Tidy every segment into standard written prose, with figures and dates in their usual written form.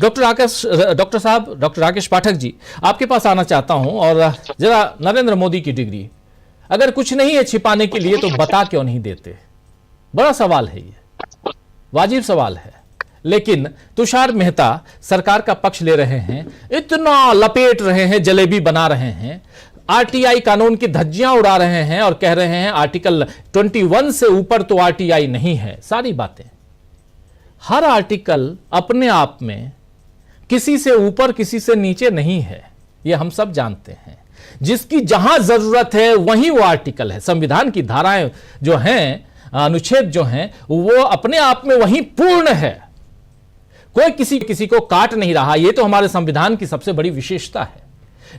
Doctor साहब, doctor Rakesh Pathak ji, आपके पास आना चाहता हूं। और जरा नरेंद्र मोदी की डिग्री अगर कुछ नहीं है छिपाने के लिए तो बता क्यों नहीं देते? बड़ा सवाल है, ये वाजिब सवाल है। लेकिन तुषार मेहता सरकार का पक्ष ले रहे हैं, इतना लपेट रहे हैं, जलेबी बना रहे हैं, आरटीआई कानून की धज्जियां उड़ा रहे हैं और कह रहे हैं आर्टिकल 21 से ऊपर तो आरटीआई नहीं है। सारी बातें, हर आर्टिकल अपने आप में किसी से ऊपर किसी से नीचे नहीं है, यह हम सब जानते हैं। जिसकी जहां जरूरत है वहीं वो आर्टिकल है। संविधान की धाराएं जो हैं, अनुच्छेद जो हैं, वो अपने आप में वहीं पूर्ण है। कोई किसी को काट नहीं रहा, यह तो हमारे संविधान की सबसे बड़ी विशेषता है।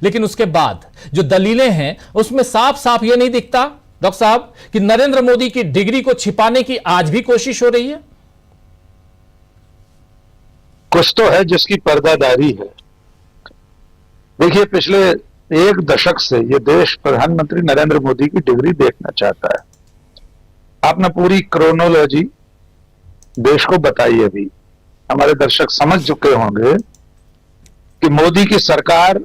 लेकिन उसके बाद जो दलीलें हैं उसमें साफ साफ यह नहीं दिखता डॉक्टर साहब कि नरेंद्र मोदी की डिग्री को छिपाने की आज भी कोशिश हो रही है। कुछ तो है जिसकी पर्दादारी है। देखिए, पिछले एक दशक से ये देश प्रधानमंत्री नरेंद्र मोदी की डिग्री देखना चाहता है। आपने पूरी क्रोनोलॉजी देश को बताई। अभी हमारे दर्शक समझ चुके होंगे कि मोदी की सरकार,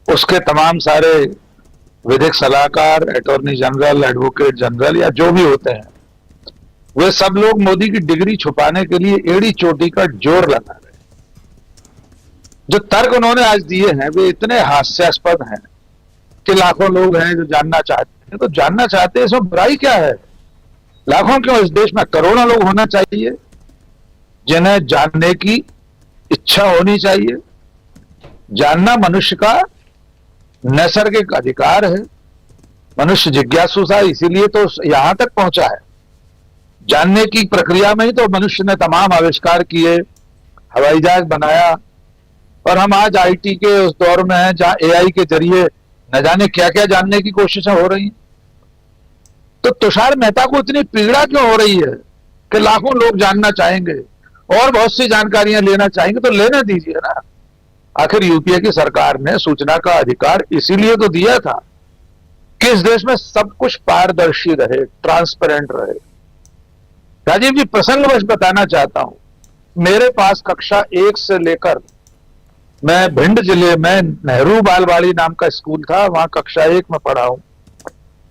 उसके तमाम सारे विधिक सलाहकार, अटॉर्नी जनरल, एडवोकेट जनरल या जो भी होते हैं, वे सब लोग मोदी की डिग्री छुपाने के लिए एड़ी चोटी का जोर लगा रहे हैं। जो तर्क उन्होंने आज दिए हैं वे इतने हास्यास्पद हैं कि लाखों लोग हैं जो जानना चाहते हैं। तो जानना चाहते हैं, इसमें बुराई क्या है? लाखों क्यों, इस देश में करोड़ों लोग होना चाहिए जिन्हें जानने की इच्छा होनी चाहिए। जानना मनुष्य का नैसर्गिक अधिकार है। मनुष्य जिज्ञासु था, इसीलिए तो यहां तक पहुंचा है। जानने की प्रक्रिया में ही तो मनुष्य ने तमाम आविष्कार किए, हवाई जहाज बनाया, और हम आज आईटी के उस दौर में हैं जहां एआई के जरिए न जाने क्या क्या जानने की कोशिशें हो रही हैं। तो तुषार मेहता को इतनी पीड़ा क्यों हो रही है कि लाखों लोग जानना चाहेंगे और बहुत सी जानकारियां लेना चाहेंगे? तो लेने दीजिए ना। आखिर यूपीए की सरकार ने सूचना का अधिकार इसीलिए तो दिया था कि इस देश में सब कुछ पारदर्शी रहे, ट्रांसपेरेंट रहे। राजीव जी, प्रसंगवश बताना चाहता हूं, मेरे पास कक्षा 1 से लेकर, मैं भिंड जिले में नेहरू बालवाड़ी नाम का स्कूल था, वहां कक्षा 1 में पढ़ा हूं।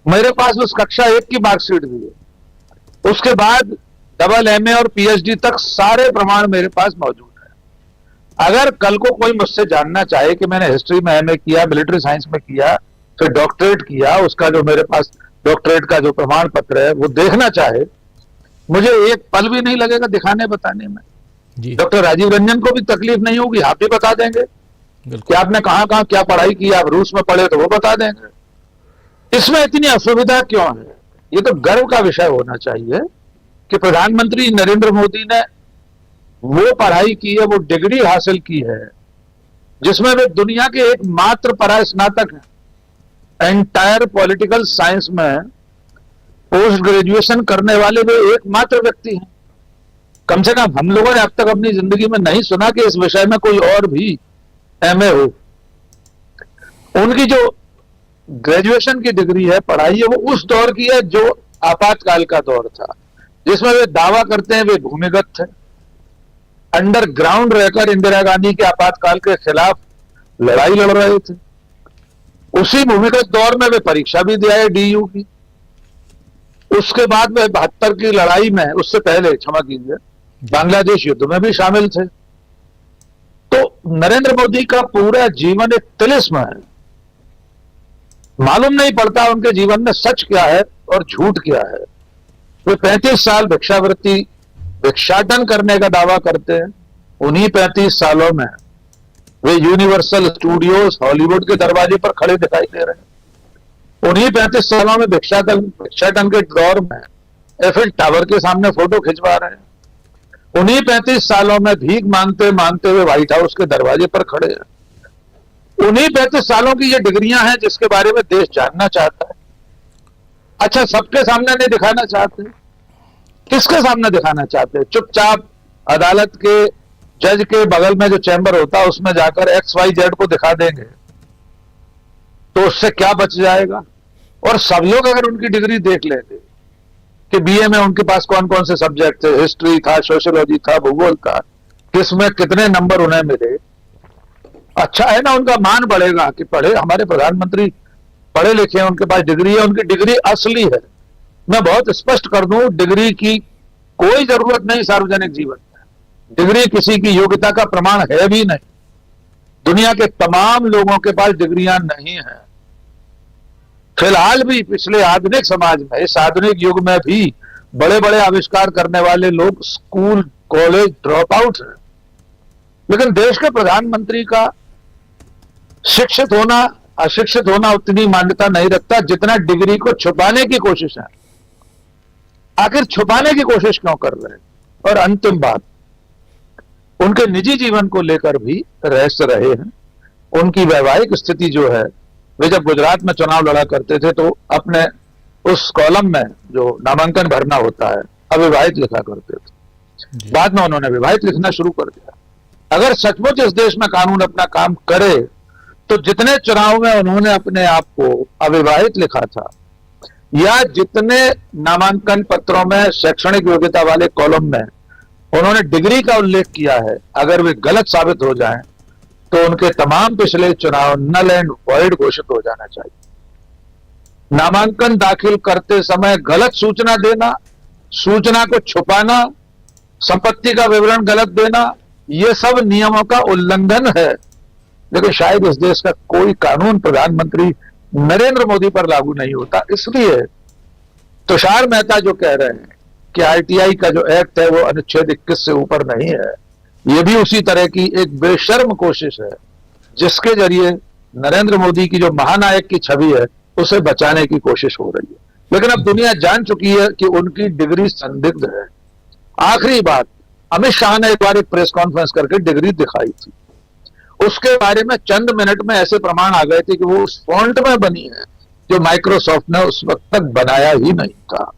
मेरे पास उस कक्षा 1 की मार्कशीट भी है। उसके बाद डबल एमए और पीएचडी तक सारे प्रमाण मेरे पास मौजूद है। अगर कल को कोई मुझसे जानना चाहे कि मैंने हिस्ट्री में एमए किया, मिलिट्री साइंस में किया, फिर डॉक्टरेट किया, उसका जो मेरे पास डॉक्टरेट का जो प्रमाण पत्र है वो देखना चाहे, मुझे एक पल भी नहीं लगेगा दिखाने बताने में। डॉक्टर राजीव रंजन को भी तकलीफ नहीं होगी, आप भी बता देंगे कि आपने कहां कहां क्या पढ़ाई की, आप रूस में पढ़े तो वो बता देंगे। इसमें इतनी असुविधा क्यों है? ये तो गर्व का विषय होना चाहिए कि प्रधानमंत्री नरेंद्र मोदी ने वो पढ़ाई की है, वो डिग्री हासिल की है जिसमें वे दुनिया के एकमात्र परास्नातक हैं। एंटायर पॉलिटिकल साइंस में पोस्ट ग्रेजुएशन करने वाले वे एकमात्र व्यक्ति हैं। कम से कम हम लोगों ने अब तक अपनी जिंदगी में नहीं सुना कि इस विषय में कोई और भी एमए हो। उनकी जो ग्रेजुएशन की डिग्री है, पढ़ाई है, वो उस दौर की है जो आपातकाल का दौर था, जिसमें वे दावा करते हैं वे भूमिगत थे, अंडरग्राउंड रहकर इंदिरा गांधी के आपातकाल के खिलाफ लड़ाई लड़ रहे थे। उसी भूमिगत दौर में वे परीक्षा भी दे आए डीयू की। उसके बाद वे 72 की लड़ाई में, उससे पहले क्षमा कीजिए, बांग्लादेश युद्ध में भी शामिल थे। तो नरेंद्र मोदी का पूरा जीवन एक तिलिस्म है। मालूम नहीं पड़ता उनके जीवन में सच क्या है और झूठ क्या है। वे 35 साल भिक्षावृत्ति, भिक्षाटन करने का दावा करते हैं। उन्हीं 35 सालों में वे यूनिवर्सल स्टूडियोज हॉलीवुड के दरवाजे पर खड़े दिखाई दे रहे हैं। उन्हीं 35 सालों में भिक्षाटन के दौर में एफिल टावर के सामने फोटो खिंचवा रहे हैं। उन्हीं 35 सालों में भीख मांगते मांगते हुए व्हाइट हाउस के दरवाजे पर खड़े हैं। उन्हीं 35 सालों की ये डिग्रियां हैं जिसके बारे में देश जानना चाहता है। अच्छा, सबके सामने नहीं दिखाना चाहते, किसके सामने दिखाना चाहते हैं? चुपचाप अदालत के जज के बगल में जो चैम्बर होता है उसमें जाकर XYZ को दिखा देंगे तो उससे क्या बच जाएगा? और सब लोग अगर उनकी डिग्री देख लेते कि बीए में उनके पास कौन कौन से सब्जेक्ट थे, हिस्ट्री था, सोशियोलॉजी था, भूगोल था, किसमें कितने नंबर उन्हें मिले, अच्छा है ना, उनका मान बढ़ेगा कि पढ़े, हमारे प्रधानमंत्री पढ़े लिखे हैं, उनके पास डिग्री है, उनकी डिग्री असली है। मैं बहुत स्पष्ट कर दूं, डिग्री की कोई जरूरत नहीं सार्वजनिक जीवन में। डिग्री किसी की योग्यता का प्रमाण है भी नहीं। दुनिया के तमाम लोगों के पास डिग्रियां नहीं है। फिलहाल भी पिछले आधुनिक समाज में, इस आधुनिक युग में भी बड़े बड़े आविष्कार करने वाले लोग स्कूल कॉलेज ड्रॉप आउट हैं। लेकिन देश के प्रधानमंत्री का शिक्षित होना अशिक्षित होना उतनी मान्यता नहीं रखता जितना डिग्री को छुपाने की कोशिश है। आखिर छुपाने की कोशिश क्यों कर रहे हैं? और अंतिम बात, उनके निजी जीवन को लेकर भी रहस्य रहे हैं। उनकी वैवाहिक स्थिति जो है, वे जब गुजरात में चुनाव लड़ा करते थे तो अपने उस कॉलम में जो नामांकन भरना होता है अविवाहित लिखा करते थे। बाद में उन्होंने विवाहित लिखना शुरू कर दिया। अगर सचमुच इस देश में कानून अपना काम करे तो जितने चुनाव में उन्होंने अपने आप को अविवाहित लिखा था, या जितने नामांकन पत्रों में शैक्षणिक योग्यता वाले कॉलम में उन्होंने डिग्री का उल्लेख किया है, अगर वे गलत साबित हो जाएं तो उनके तमाम पिछले चुनाव नल एंड वॉइड घोषित हो जाना चाहिए। नामांकन दाखिल करते समय गलत सूचना देना, सूचना को छुपाना, संपत्ति का विवरण गलत देना, ये सब नियमों का उल्लंघन है। लेकिन शायद इस देश का कोई कानून प्रधानमंत्री नरेंद्र मोदी पर लागू नहीं होता। इसलिए तुषार मेहता जो कह रहे हैं कि आरटीआई का जो एक्ट है वो अनुच्छेद 21 से ऊपर नहीं है, ये भी उसी तरह की एक बेशर्म कोशिश है जिसके जरिए नरेंद्र मोदी की जो महानायक की छवि है उसे बचाने की कोशिश हो रही है। लेकिन अब दुनिया जान चुकी है कि उनकी डिग्री संदिग्ध है। आखिरी बात, अमित शाह ने एक बार एक प्रेस कॉन्फ्रेंस करके डिग्री दिखाई थी। उसके बारे में चंद मिनट में ऐसे प्रमाण आ गए थे कि वो उस फॉन्ट में बनी है जो माइक्रोसॉफ्ट ने उस वक्त तक बनाया ही नहीं था।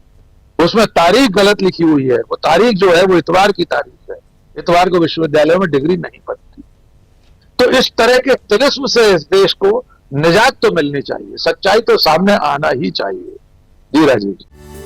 उसमें तारीख गलत लिखी हुई है। वो तारीख जो है वो इतवार की तारीख है। इतवार को विश्वविद्यालय में डिग्री नहीं बनती। तो इस तरह के तिलिस्म से इस देश को निजात तो मिलनी चाहिए, सच्चाई तो सामने आना ही चाहिए। जी राजीव जी।